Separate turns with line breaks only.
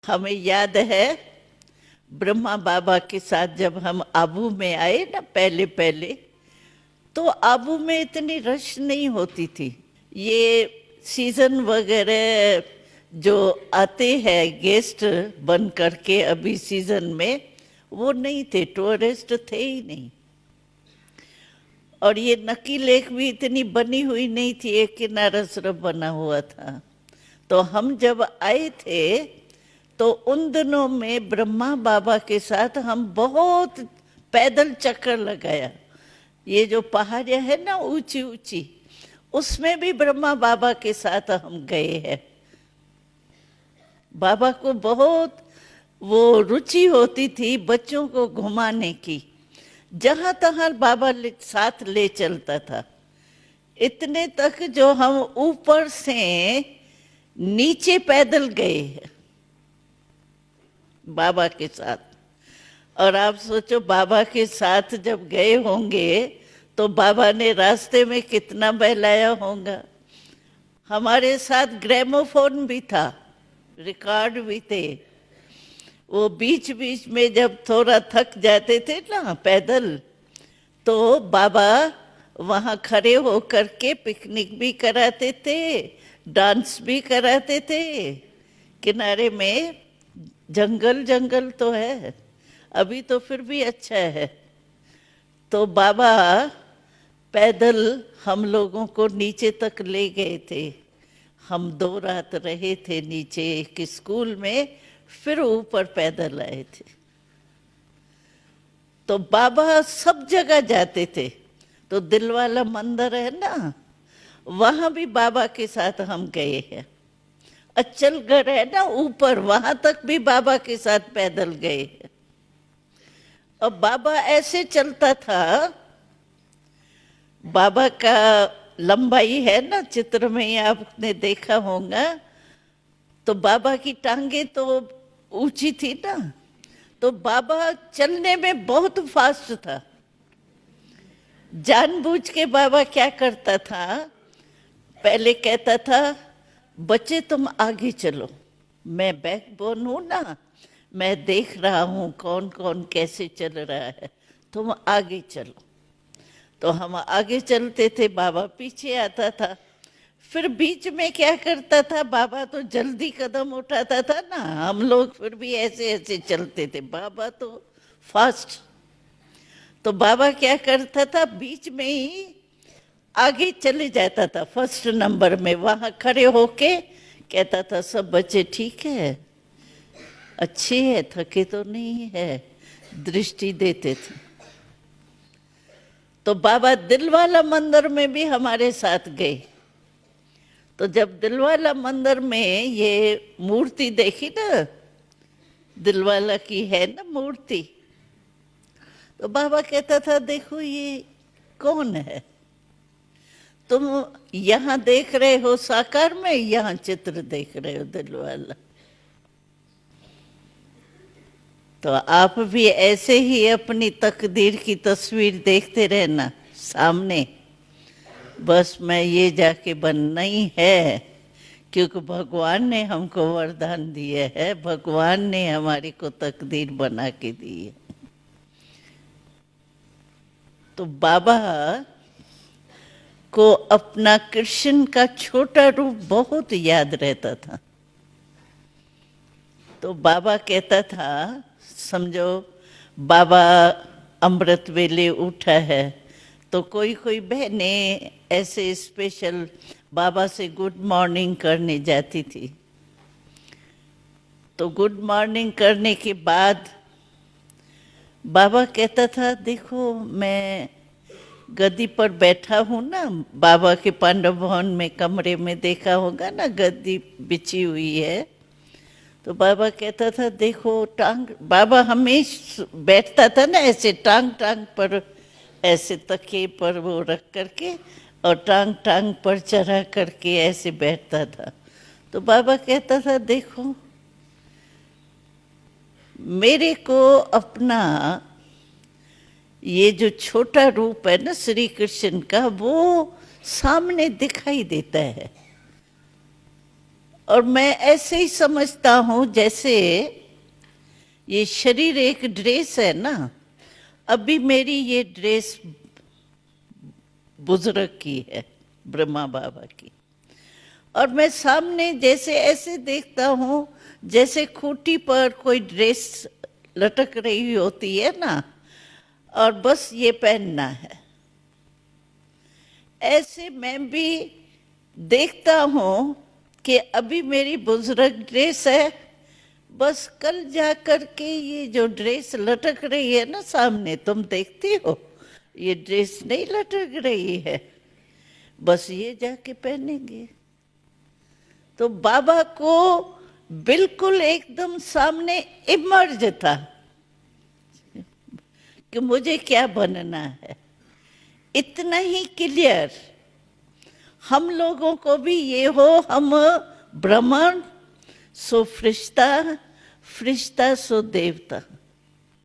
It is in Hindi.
हमें याद है ब्रह्मा बाबा के साथ जब हम आबू में आए ना पहले पहले, तो आबू में इतनी रश नहीं होती थी। ये सीजन वगैरह जो आते हैं गेस्ट बन करके अभी सीजन में, वो नहीं थे, टूरिस्ट थे ही नहीं। और ये नकी लेक भी इतनी बनी हुई नहीं थी, एक किनारा सिर्फ बना हुआ था। तो हम जब आए थे तो उन दिनों में ब्रह्मा बाबा के साथ हम बहुत पैदल चक्कर लगाया। ये जो पहाड़ियाँ है ना ऊंची ऊंची, उसमें भी ब्रह्मा बाबा के साथ हम गए हैं। बाबा को बहुत वो रुचि होती थी बच्चों को घुमाने की, जहां तहां बाबा साथ ले चलता था। इतने तक जो हम ऊपर से नीचे पैदल गए हैं बाबा के साथ। और आप सोचो बाबा के साथ जब गए होंगे तो बाबा ने रास्ते में कितना बहलाया होगा। हमारे साथ ग्रामोफोन भी था, रिकॉर्ड भी थे। वो बीच बीच में जब थोड़ा थक जाते थे ना पैदल, तो बाबा वहाँ खड़े होकर के पिकनिक भी कराते थे, डांस भी कराते थे। किनारे में जंगल जंगल तो है, अभी तो फिर भी अच्छा है। तो बाबा पैदल हम लोगों को नीचे तक ले गए थे। हम 2 रात रहे थे नीचे एक स्कूल में, फिर ऊपर पैदल आए थे। तो बाबा सब जगह जाते थे। तो दिलवाला मंदिर है ना, वहां भी बाबा के साथ हम गए हैं। अचलगढ़ है ना ऊपर, वहां तक भी बाबा के साथ पैदल गए हैं। और बाबा ऐसे चलता था, बाबा का लंबाई है ना चित्र में ही आपने देखा होगा। तो बाबा की टांगे तो ऊंची थी ना, तो बाबा चलने में बहुत फास्ट था। जानबूझ के बाबा क्या करता था, पहले कहता था बच्चे तुम आगे चलो, मैं बैकबोन हूं ना, मैं देख रहा हूं कौन कौन कैसे चल रहा है, तुम आगे चलो। तो हम आगे चलते थे, बाबा पीछे आता था। फिर बीच में क्या करता था, बाबा तो जल्दी कदम उठाता था ना, हम लोग फिर भी ऐसे ऐसे चलते थे, बाबा तो फास्ट। तो बाबा क्या करता था, बीच में ही आगे चले जाता था फर्स्ट नंबर में, वहां खड़े होके कहता था सब बच्चे ठीक है, अच्छे है, थके तो नहीं है, दृष्टि देते थे। तो बाबा दिलवाला मंदिर में भी हमारे साथ गए। तो जब दिलवाला मंदिर में ये मूर्ति देखी ना, दिलवाला की है ना मूर्ति, तो बाबा कहता था देखो ये कौन है, तुम यहाँ देख रहे हो साकार में, यहाँ चित्र देख रहे हो दिलवाला। तो आप भी ऐसे ही अपनी तकदीर की तस्वीर देखते रहना सामने। बस मैं ये जाके बनना ही है, क्योंकि भगवान ने हमको वरदान दिया है, भगवान ने हमारी को तकदीर बना के दी है। तो बाबा को अपना कृष्ण का छोटा रूप बहुत याद रहता था। तो बाबा कहता था, समझो बाबा अमृत वेले उठा है, तो कोई कोई बहनें ऐसे स्पेशल बाबा से गुड मॉर्निंग करने जाती थी। तो गुड मॉर्निंग करने के बाद बाबा कहता था देखो मैं गद्दी पर बैठा हूँ ना, बाबा के पांडव भवन में कमरे में देखा होगा ना, गद्दी बिछी हुई है। तो बाबा कहता था देखो टांग, बाबा हमेशा बैठता था ना ऐसे टांग टांग पर, ऐसे तकिए पर वो रख करके, और टांग टांग पर चढ़ा करके ऐसे बैठता था। तो बाबा कहता था देखो मेरे को अपना ये जो छोटा रूप है ना श्री कृष्ण का, वो सामने दिखाई देता है। और मैं ऐसे ही समझता हूँ जैसे ये शरीर एक ड्रेस है ना, अभी मेरी ये ड्रेस बुजुर्ग की है, ब्रह्मा बाबा की, और मैं सामने जैसे ऐसे देखता हूँ जैसे खूंटी पर कोई ड्रेस लटक रही होती है ना, और बस ये पहनना है। ऐसे मैं भी देखता हूँ कि अभी मेरी बुजुर्ग ड्रेस है, बस कल जा कर के ये जो ड्रेस लटक रही है ना सामने, तुम देखती हो ये ड्रेस नहीं लटक रही है, बस ये जाके पहनेंगे। तो बाबा को बिल्कुल एकदम सामने इमर्ज था कि मुझे क्या बनना है, इतना ही क्लियर। हम लोगों को भी ये हो, हम ब्राह्मण सो फरिश्ता, फरिश्ता सो देवता।